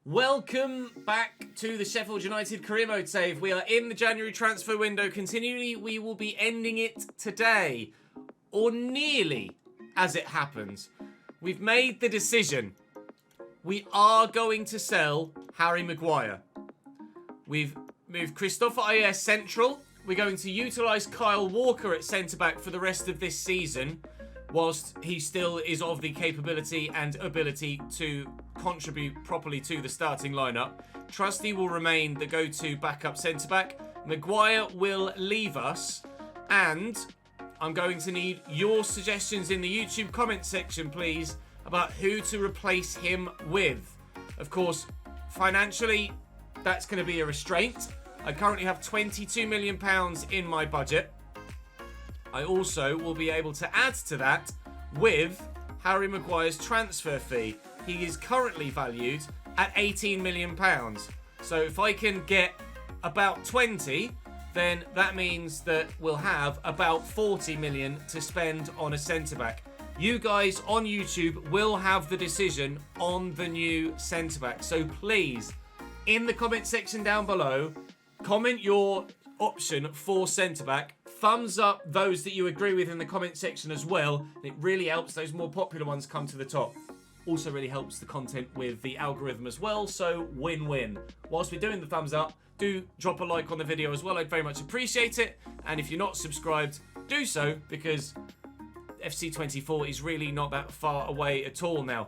Welcome back to the Sheffield United career mode save. We are in the January transfer window. Continually, we will be ending it today. Or nearly, as it happens. We've made the decision. We are going to sell Harry Maguire. We've moved Christopher Ayers central. We're going to utilise Kyle Walker at centre-back for the rest of this season, whilst he still is of the capability and ability to contribute properly to the starting lineup. Trusty will remain the go-to backup centre-back. Maguire will leave us, and I'm going to need your suggestions in the YouTube comment section, please, about who to replace him with. Of course, financially, that's going to be a restraint. I currently have £22 million in my budget. I also will be able to add to that with Harry Maguire's transfer fee. He is currently valued at £18 million. So if I can get about 20, then that means that we'll have about 40 million to spend on a centre-back. You guys on YouTube will have the decision on the new centre-back. So please, in the comment section down below, comment your option for centre-back. Thumbs up those that you agree with in the comment section as well. It really helps those more popular ones come to the top. Also really helps the content with the algorithm as well, so win-win. Whilst we're doing the thumbs up, do drop a like on the video as well. I'd very much appreciate it. And if you're not subscribed, do so, because FC24 is really not that far away at all now.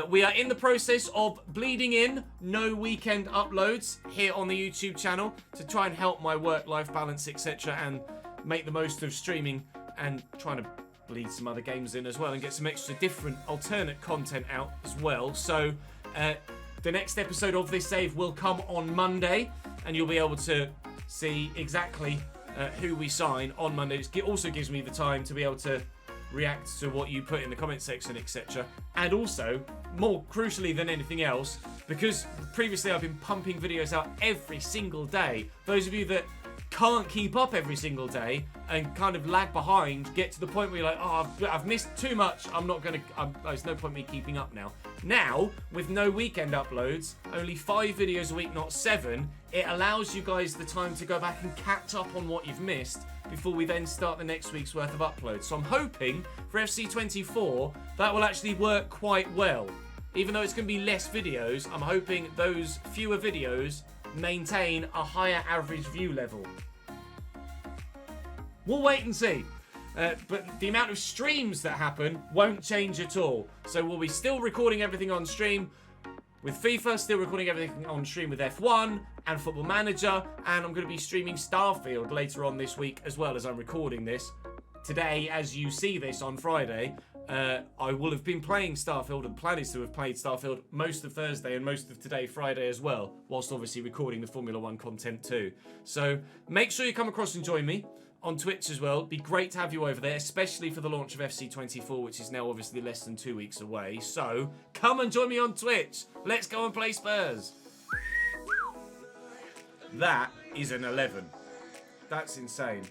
We are in the process of bleeding in no weekend uploads here on the YouTube channel to try and help my work-life balance, etc., and make the most of streaming and trying to bleed some other games in as well and get some extra different alternate content out as well. So the next episode of this save will come on Monday, and you'll be able to see exactly who we sign on Monday. It also gives me the time to be able to react to what you put in the comment section, etc. And also, more crucially than anything else, because previously I've been pumping videos out every single day, those of you that can't keep up every single day and kind of lag behind, get to the point where you're like, oh, I've missed too much, there's no point me keeping up now. Now, with no weekend uploads, only 5 videos a week, not 7, it allows you guys the time to go back and catch up on what you've missed before we then start the next week's worth of uploads. So I'm hoping for FC24 that will actually work quite well. Even though it's going to be less videos, I'm hoping those fewer videos maintain a higher average view level. We'll wait and see. But the amount of streams that happen won't change at all. So we'll be still recording everything on stream with FIFA, still recording everything on stream with F1 and Football Manager, and I'm going to be streaming Starfield later on this week as well as I'm recording this. Today, as you see this on Friday, I will have been playing Starfield, and plan is to have played Starfield most of Thursday and most of today, Friday as well, whilst obviously recording the Formula 1 content too. So make sure you come across and join me on Twitch as well. It'd be great to have you over there, especially for the launch of FC24, which is now obviously less than 2 weeks away. So come and join me on Twitch. Let's go and play Spurs. That is an 11. That's insane.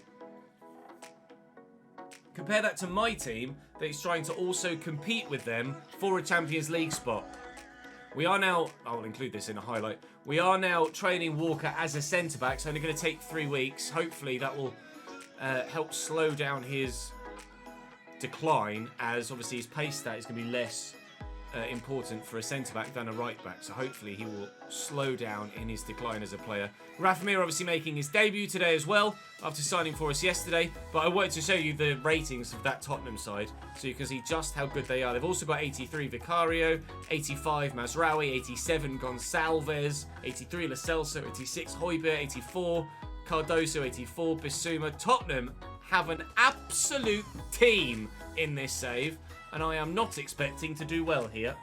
Compare that to my team that is trying to also compete with them for a Champions League spot. We are now, I will include this in a highlight, we are now training Walker as a centre-back. It's only going to take 3 weeks. Hopefully that will help slow down his decline, as obviously his pace stat is going to be less important for a centre-back than a right-back. So hopefully he will slow down in his decline as a player. Rafa Mir obviously making his debut today as well, after signing for us yesterday. But I wanted to show you the ratings of that Tottenham side, so you can see just how good they are. They've also got 83 Vicario, 85 Mazraoui, 87 Gonçalves, 83 Lo Celso, 86 Højbjerg, 84 Cardoso, 84 Bissouma. Tottenham have an absolute team in this save, and I am not expecting to do well here.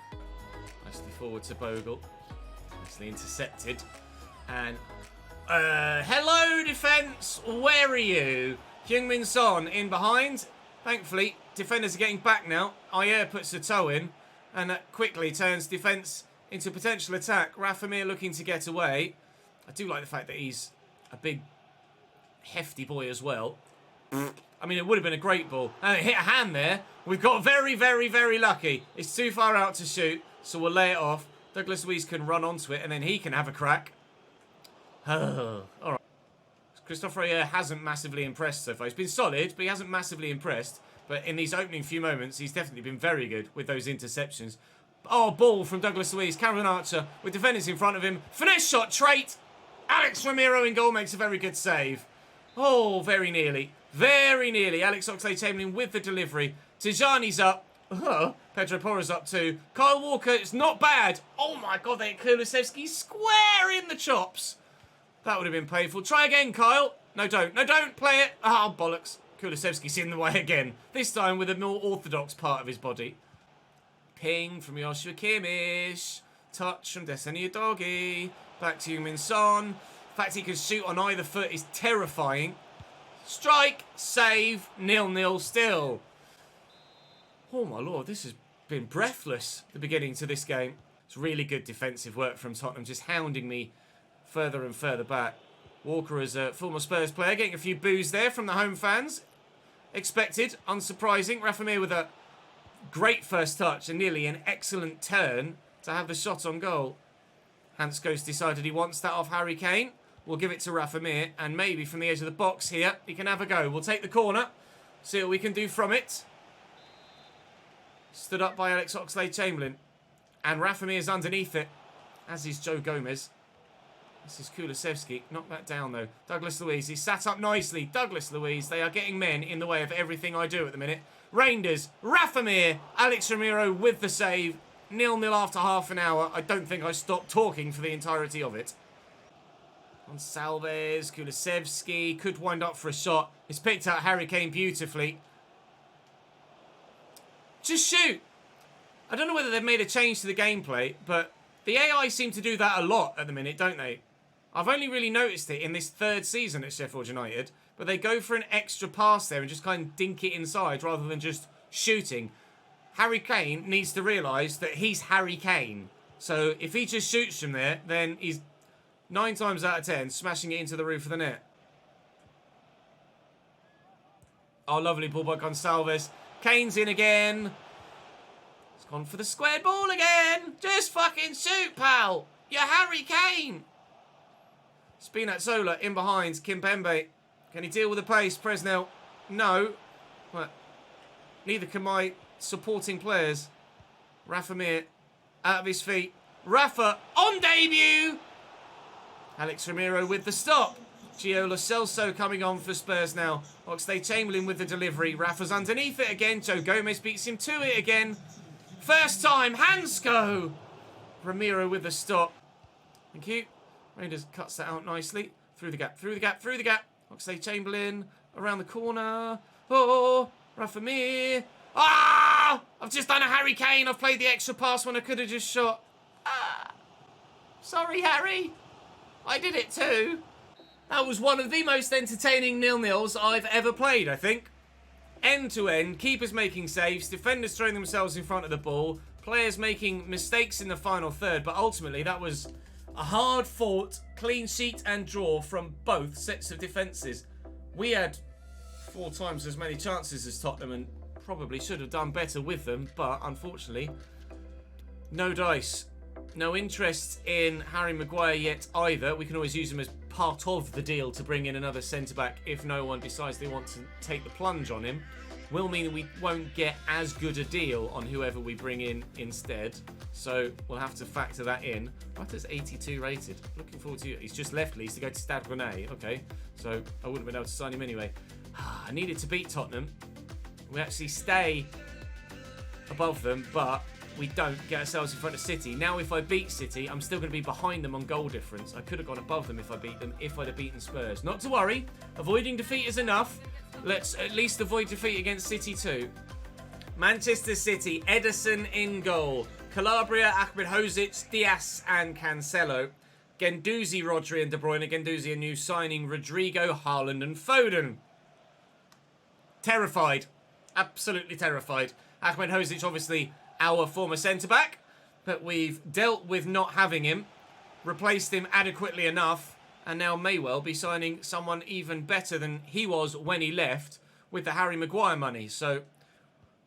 Nicely forward to Bogle. Nicely intercepted. And hello, defence. Where are you? Heung-min Son in behind. Thankfully, defenders are getting back now. Ayer puts the toe in, and that quickly turns defence into potential attack. Rafa Mir looking to get away. I do like the fact that he's a big, hefty boy as well. I mean, it would have been a great ball. And it hit a hand there. We've got very, very, very lucky. It's too far out to shoot, so we'll lay it off. Douglas Luiz can run onto it, and then he can have a crack. All right. Christopher hasn't massively impressed so far. He's been solid, but he hasn't massively impressed. But in these opening few moments, he's definitely been very good with those interceptions. Oh, ball from Douglas Luiz. Cameron Archer with defenders in front of him. Finesse shot trait. Alex Ramiro in goal makes a very good save. Oh, very nearly. Very nearly. Alex Oxlade-Chamberlain with the delivery. Tijani's up. Pedro Porro's up too. Kyle Walker, it's not bad. Oh my God, they hit Kulusevski square in the chops. That would have been painful. Try again, Kyle. No, don't. No, don't. Play it. Ah, bollocks. Kulusevski's in the way again. This time with a more orthodox part of his body. Ping from Joshua Kimmich. Touch from Destiny Udogie. Back to Heung-min Son. The fact he can shoot on either foot is terrifying. Strike. Save. 0-0 still. Oh my Lord, this has been breathless, the beginning to this game. It's really good defensive work from Tottenham, just hounding me further and further back. Walker is a former Spurs player, getting a few boos there from the home fans. Expected, unsurprising. Rafa Mir with a great first touch and nearly an excellent turn to have the shot on goal. Hansko's decided he wants that off Harry Kane. We'll give it to Rafa Mir, and maybe from the edge of the box here, he can have a go. We'll take the corner, see what we can do from it. Stood up by Alex Oxlade-Chamberlain. And Rafa Mir is underneath it, as is Joe Gomez. This is Kulusevski. Knock that down, though. Douglas Luiz. He's sat up nicely. Douglas Luiz. They are getting men in the way of everything I do at the minute. Reinders. Rafa Mir. Alex Ramiro with the save. 0-0 after half an hour. I don't think I stopped talking for the entirety of it. Gonçalves. Kulusevski. Could wind up for a shot. He's picked out Harry Kane beautifully. Just shoot. I don't know whether they've made a change to the gameplay, but the AI seem to do that a lot at the minute, don't they? I've only really noticed it in this third season at Sheffield United, but they go for an extra pass there and just kind of dink it inside rather than just shooting. Harry Kane needs to realise that he's Harry Kane. So if he just shoots from there, then he's 9 times out of 10 smashing it into the roof of the net. Oh, lovely ball by Gonçalves. Kane's in again. He's gone for the squared ball again. Just fucking shoot, pal. You're Harry Kane. Spinazzola in behind. Kimpembe. Can he deal with the pace? Presnell. No. But neither can my supporting players. Rafa Mir out of his feet. Rafa on debut. Alex Ramiro with the stop. Gio Lo Celso coming on for Spurs now. Oxlade-Chamberlain with the delivery. Rafa's underneath it again. Joe Gomez beats him to it again. First time, Hansko. Ramiro with the stop. Thank you. Rangers cuts that out nicely. Through the gap, through the gap, through the gap. Oxlade-Chamberlain around the corner. Oh, Rafa Mir. Ah! I've just done a Harry Kane. I've played the extra pass when I could have just shot. Ah! Sorry, Harry. I did it too. That was one of the most entertaining 0-0s I've ever played, I think. End to end, keepers making saves, defenders throwing themselves in front of the ball, players making mistakes in the final third, but ultimately that was a hard-fought, clean sheet and draw from both sets of defences. We had 4 times as many chances as Tottenham and probably should have done better with them, but unfortunately, no dice. No interest in Harry Maguire yet either. We can always use him as part of the deal to bring in another centre-back if no one decides they want to take the plunge on him. Will mean we won't get as good a deal on whoever we bring in instead. So we'll have to factor that in. Butter's 82 rated. Looking forward to it. He's just left Leeds to go to Stade Rennais. Okay, so I wouldn't have been able to sign him anyway. I needed to beat Tottenham. We actually stay above them, but we don't get ourselves in front of City. Now if I beat City, I'm still going to be behind them on goal difference. I could have gone above them if I beat them, if I'd have beaten Spurs. Not to worry. Avoiding defeat is enough. Let's at least avoid defeat against City too. Manchester City, Ederson in goal. Calabria, Ahmedhodzic, Diaz and Cancelo. Guendouzi, Rodri and De Bruyne. Guendouzi, a new signing. Rodrigo, Haaland and Foden. Terrified. Absolutely terrified. Ahmedhodzic obviously our former centre-back, but we've dealt with not having him, replaced him adequately enough, and now may well be signing someone even better than he was when he left with the Harry Maguire money. So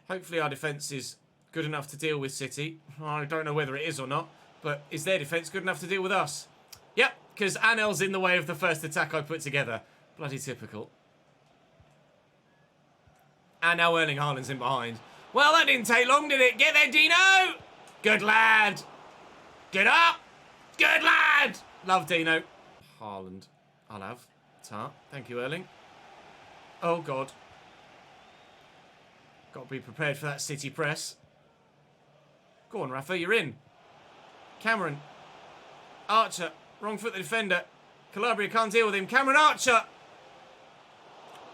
hopefully our defence is good enough to deal with City. I don't know whether it is or not. But is their defence good enough to deal with us? Yep, because Anel's in the way of the first attack I put together. Bloody typical. And now Erling Haaland's in behind. Well, that didn't take long, did it? Get there, Dino! Good lad! Get up! Good lad! Love Dino. Haaland. I'll have. Tart. Thank you, Erling. Oh, God. Got to be prepared for that City press. Go on, Rafa, you're in. Cameron. Archer. Wrong foot the defender. Calabria can't deal with him. Cameron Archer.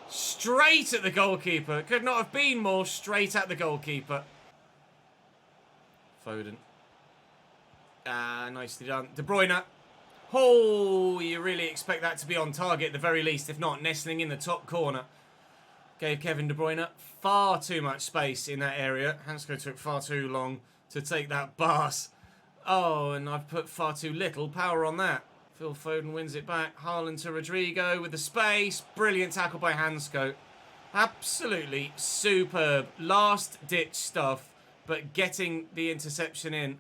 Straight at the goalkeeper. Could not have been more straight at the goalkeeper. Foden. Nicely done. De Bruyne. Oh, you really expect that to be on target at the very least, if not nestling in the top corner. Gave Kevin De Bruyne far too much space in that area. Hansko took far too long to take that pass. Oh, and I've put far too little power on that. Phil Foden wins it back. Haaland to Rodrigo with the space. Brilliant tackle by Hansko. Absolutely superb. Last-ditch stuff, but getting the interception in.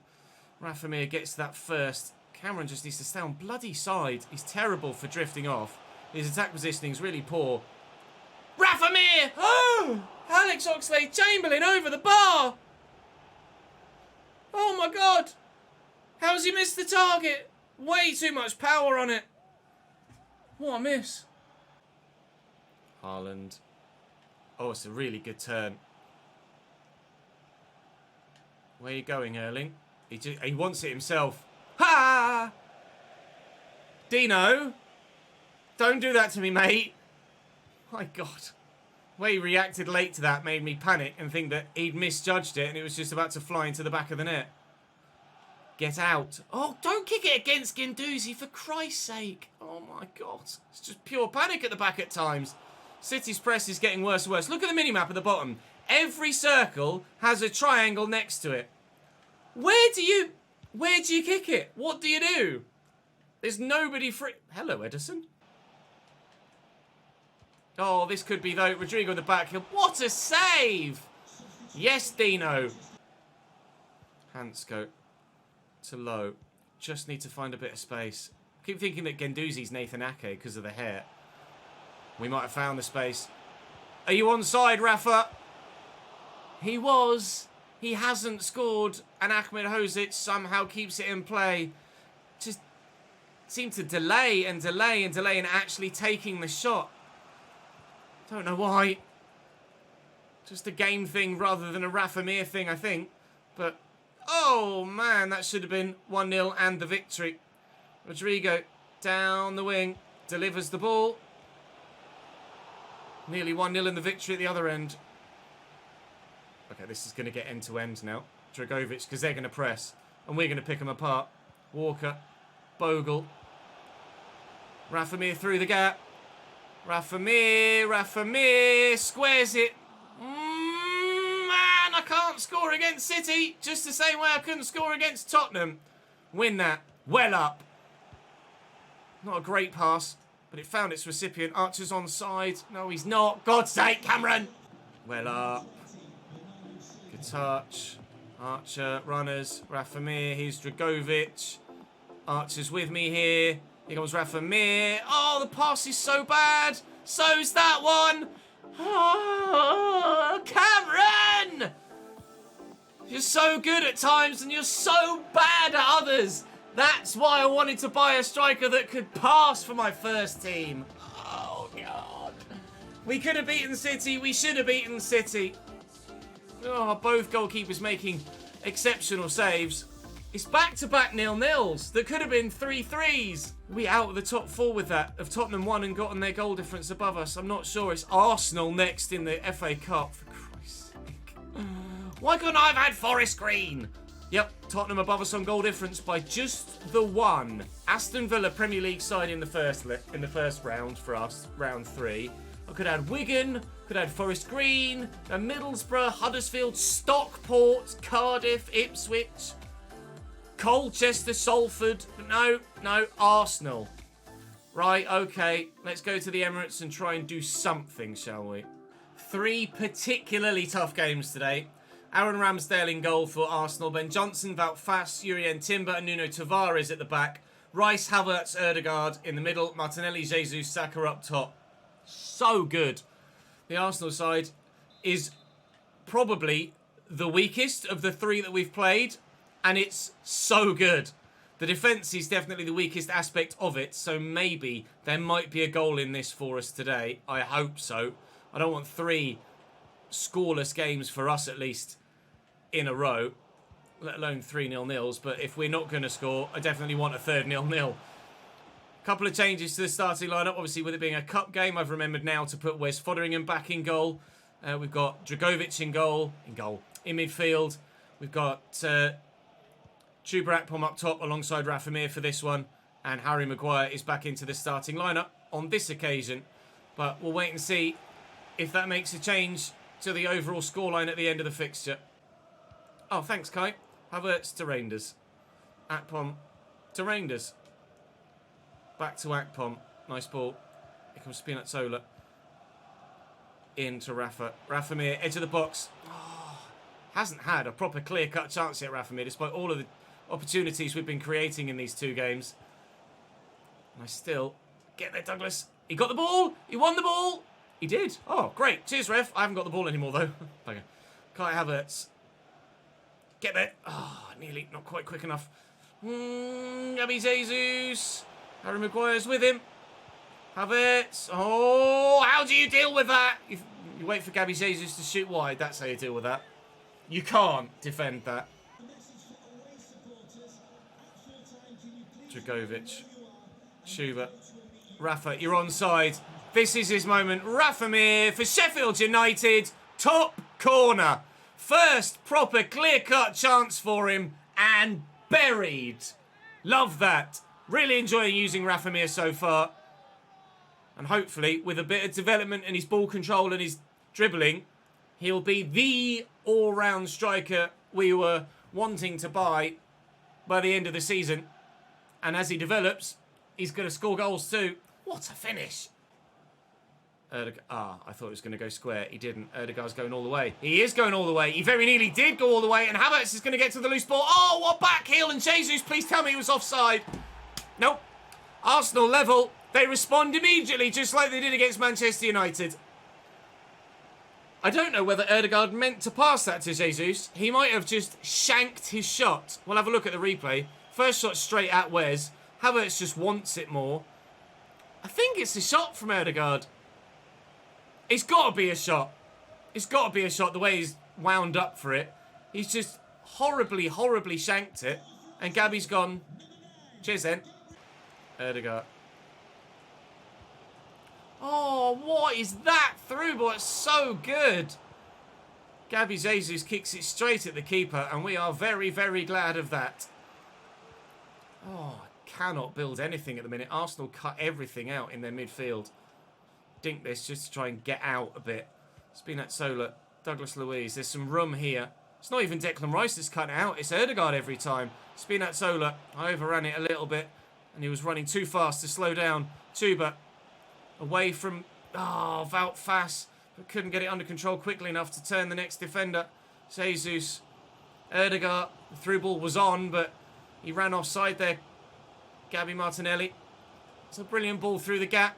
Rafa Mir gets that first. Cameron just needs to stay on bloody side. He's terrible for drifting off. His attack positioning is really poor. Rafa Mir! Oh! Alex Oxlade-Chamberlain over the bar! Oh my God! How's he missed the target? Way too much power on it. What a miss. Haaland. Oh, it's a really good turn. Where are you going, Erling? He wants it himself. Ha! Dino! Don't do that to me, mate. My God. The way he reacted late to that made me panic and think that he'd misjudged it and it was just about to fly into the back of the net. Get out. Oh, don't kick it against Guendouzi, for Christ's sake. Oh, my God. It's just pure panic at the back at times. City's press is getting worse and worse. Look at the minimap at the bottom. Every circle has a triangle next to it. Where do you kick it? What do you do? There's nobody free. Hello, Edison. Oh, this could be, though. Rodrigo in the back. What a save! Yes, Dino. Hansko. To low. Just need to find a bit of space. Keep thinking that Guendouzi's Nathan Ake because of the hair. We might have found the space. Are you onside, Rafa? He was. He hasn't scored. And Ahmed Hozic somehow keeps it in play. Just seemed to delay and delay and delay in actually taking the shot. Don't know why. Just a game thing rather than a Rafa Mir thing, I think. But, oh man, that should have been 1-0 and the victory. Rodrigo down the wing, delivers the ball. Nearly 1-0 in the victory at the other end. Okay, this is going to get end-to-end now. Dragovic, because they're going to press. And we're going to pick them apart. Walker, Bogle. Rafa Mir through the gap. Rafa Mir, squares it. Man, I can't score against City. Just the same way I couldn't score against Tottenham. Win that. Well up. Not a great pass, but it found its recipient. Archer's onside. No, he's not. God's sake, Cameron. Well up. Good touch. Archer, runners. Rafa Mir, here's Dragovic. Archer's with me here. Here comes Rafa Mir. Oh, the pass is so bad. So's that one. Oh, Cameron! You're so good at times and you're so bad at others. That's why I wanted to buy a striker that could pass for my first team. Oh, God. We could have beaten City. We should have beaten City. Oh, both goalkeepers making exceptional saves. It's back-to-back 0-0s. That could have been 3-3s. We out of the top four with that. Have Tottenham won and gotten their goal difference above us? I'm not sure. It's Arsenal next in the FA Cup. For Christ's sake. Why couldn't I have had Forest Green? Yep, Tottenham above us on goal difference by just the one. Aston Villa Premier League side in the first round for us, round 3. I could add Wigan, could add Forest Green, Middlesbrough, Huddersfield, Stockport, Cardiff, Ipswich, Colchester, Salford. No, Arsenal. Right, okay. Let's go to the Emirates and try and do something, shall we? 3 particularly tough games today. Aaron Ramsdale in goal for Arsenal. Ben Johnson, Wout Faes, Jurrien Timber and Nuno Tavares at the back. Rice, Havertz, Ødegaard in the middle. Martinelli, Jesus, Saka up top. So good. The Arsenal side is probably the weakest of the three that we've played. And it's so good. The defence is definitely the weakest aspect of it. So maybe there might be a goal in this for us today. I hope so. I don't want 3 scoreless games for us at least in a row, let alone 3 0-0s. But if we're not going to score, I definitely want a third 0-0. Couple of changes to the starting lineup. Obviously, with it being a cup game, I've remembered now to put Wes Foderingham back in goal. We've got Dragovic in midfield. We've got Chuba Akpom up top alongside Rafa Mir for this one, and Harry Maguire is back into the starting lineup on this occasion. But we'll wait and see if that makes a change to the overall scoreline at the end of the fixture. Oh, thanks, Kai. Havertz to Reinders. Akpom to Reinders. Back to Akpom. Nice ball. Here comes Spinazzola. In to Rafa. Rafa Mir, edge of the box. Oh, hasn't had a proper clear-cut chance yet, Rafa Mir, despite all of the opportunities we've been creating in these 2 games. And I still... Get there, Douglas. He got the ball. He won the ball. He did. Oh, great. Cheers, ref. I haven't got the ball anymore, though. Okay. Kai Havertz. Get there. Oh, nearly. Not quite quick enough. Gabby Jesus. Harry Maguire's with him. Havertz. Oh, how do you deal with that? You wait for Gabby Jesus to shoot wide. That's how you deal with that. You can't defend that. Dragovic. Schubert. Rafa, you're onside. This is his moment. Rafa Mir for Sheffield United. Top corner. First proper clear-cut chance for him. And buried. Love that. Really enjoying using Rafa Mir so far. And hopefully, with a bit of development in his ball control and his dribbling, he'll be the all-round striker we were wanting to buy by the end of the season. And as he develops, he's going to score goals too. What a finish. I thought it was going to go square. He didn't. Ødegaard's going all the way. He is going all the way. He very nearly did go all the way. And Havertz is going to get to the loose ball. Oh, what back heel. And Jesus, please tell me he was offside. Nope. Arsenal level. They respond immediately, just like they did against Manchester United. I don't know whether Ødegaard meant to pass that to Jesus. He might have just shanked his shot. We'll have a look at the replay. First shot straight at Wes. Havertz just wants it more. I think it's a shot from Ødegaard. It's got to be a shot. It's got to be a shot the way he's wound up for it. He's just horribly, horribly shanked it. And Gabby's gone. Cheers then. Ødegaard. Oh, what is that through ball? It's so good. Gabby Jesus kicks it straight at the keeper, and we are very, very glad of that. Oh, cannot build anything at the minute. Arsenal cut everything out in their midfield. Dink this just to try and get out a bit. Spinazzola, Douglas Luiz. There's some room here. It's not even Declan Rice that's cut out. It's Ødegaard every time. Spinazzola, I overran it a little bit, and he was running too fast to slow down. Chuba. Away from, Wout Faes, but couldn't get it under control quickly enough to turn the next defender. Jesus. Ødegaard, the through ball was on, but he ran offside there. Gabby Martinelli. It's a brilliant ball through the gap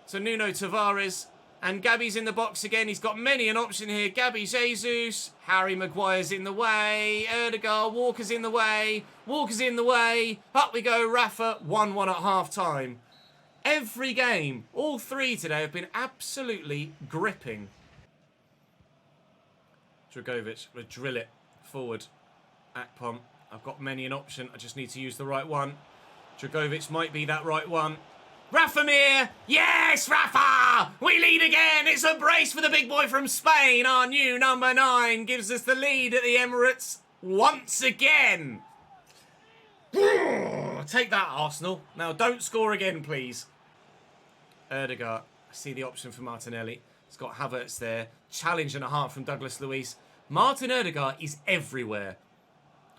to Nuno Tavares. And Gabby's in the box again. He's got many an option here. Gabby Jesus. Harry Maguire's in the way. Ødegaard. Walker's in the way. Walker's in the way. Up we go. Rafa. 1-1 at half-time. Every game, all 3 today, have been absolutely gripping. Dragovic will drill it forward. Akpom. I've got many an option. I just need to use the right one. Dragovic might be that right one. Rafa Mir! Yes, Rafa! We lead again! It's a brace for the big boy from Spain. Our new number 9 gives us the lead at the Emirates once again. Take that, Arsenal. Now, don't score again, please. Ødegaard. I see the option for Martinelli. He's got Havertz there. Challenge and a half from Douglas Luiz. Martin Ødegaard is everywhere.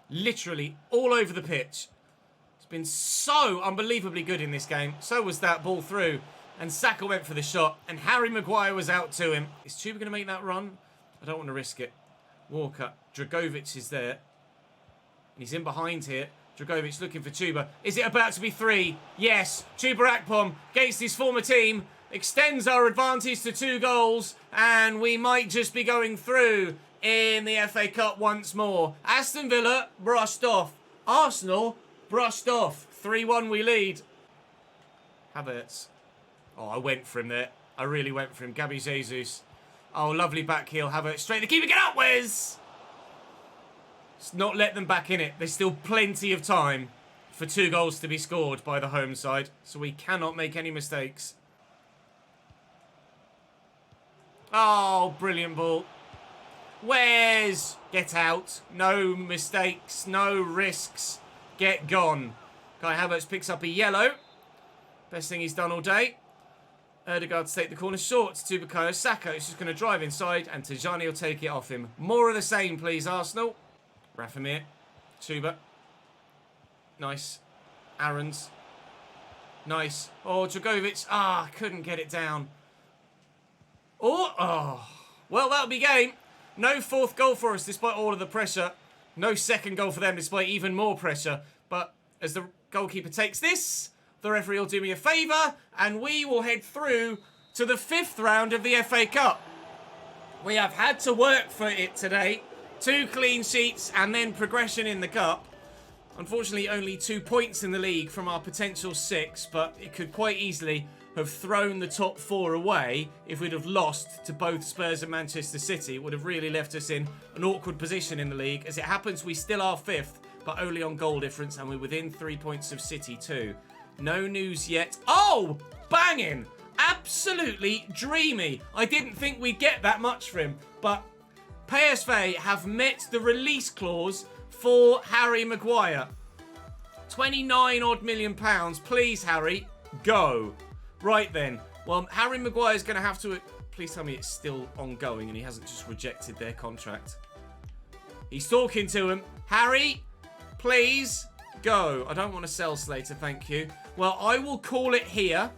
Literally all over the pitch. He's been so unbelievably good in this game. So was that ball through. And Saka went for the shot. And Harry Maguire was out to him. Is Chuba going to make that run? I don't want to risk it. Walker. Dragovic is there. And he's in behind here. Dragovic looking for Chuba. Is it about to be 3? Yes. Chuba Akpom against his former team. Extends our advantage to 2 goals. And we might just be going through in the FA Cup once more. Aston Villa brushed off. Arsenal brushed off. 3-1 we lead. Havertz. Oh, I went for him there. I really went for him. Gabby Jesus. Oh, lovely back heel. Havertz straight to the keeper. Get up, Wes! Let's not let them back in it. There's still plenty of time for 2 goals to be scored by the home side. So we cannot make any mistakes. Oh, brilliant ball. Wes! Get out. No mistakes. No risks. Get gone. Kai Havertz picks up a yellow. Best thing he's done all day. Erdegaard to take the corner short to Bukayo Saka. He's just going to drive inside and Tijani will take it off him. More of the same, please, Arsenal. Rafamir. Chuba. Nice. Aarons. Nice. Oh, Dragovic. Ah, couldn't get it down. Oh. Well, that'll be game. No 4th goal for us despite all of the pressure. No 2nd goal for them despite even more pressure. But as the goalkeeper takes this, the referee will do me a favour and we will head through to the 5th round of the FA Cup. We have had to work for it today. 2 clean sheets and then progression in the Cup. Unfortunately, only 2 points in the league from our potential 6, but it could quite easily have thrown the top 4 away if we'd have lost to both Spurs and Manchester City. It would have really left us in an awkward position in the league. As it happens, we still are 5th, but only on goal difference, and we're within 3 points of City too. No news yet. Oh, banging! Absolutely dreamy. I didn't think we'd get that much for him, but PSV have met the release clause for Harry Maguire. 29 odd million pounds. Please, Harry, go. Right then. Well, Harry Maguire's going to have to... Please tell me it's still ongoing and he hasn't just rejected their contract. He's talking to him. Harry, please go. I don't want to sell Slater, thank you. Well, I will call it here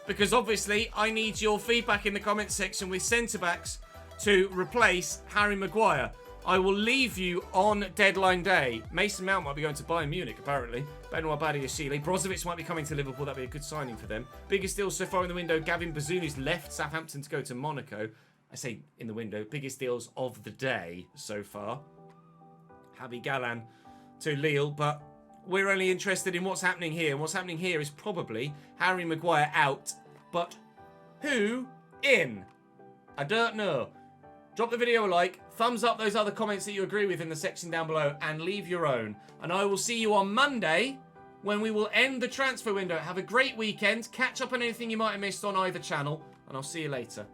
because obviously I need your feedback in the comments section with centre-backs to replace Harry Maguire. I will leave you on deadline day. Mason Mount might be going to Bayern Munich, apparently. Benoit Badiashile. Brozovic might be coming to Liverpool. That'd be a good signing for them. Biggest deal so far in the window. Gavin Bazuni's left Southampton to go to Monaco. I say in the window. Biggest deals of the day so far. Javi Galán to Lille, but we're only interested in what's happening here. And what's happening here is probably Harry Maguire out, but who in? I don't know. Drop the video a like, thumbs up those other comments that you agree with in the section down below, and leave your own. And I will see you on Monday when we will end the transfer window. Have a great weekend. Catch up on anything you might have missed on either channel, and I'll see you later.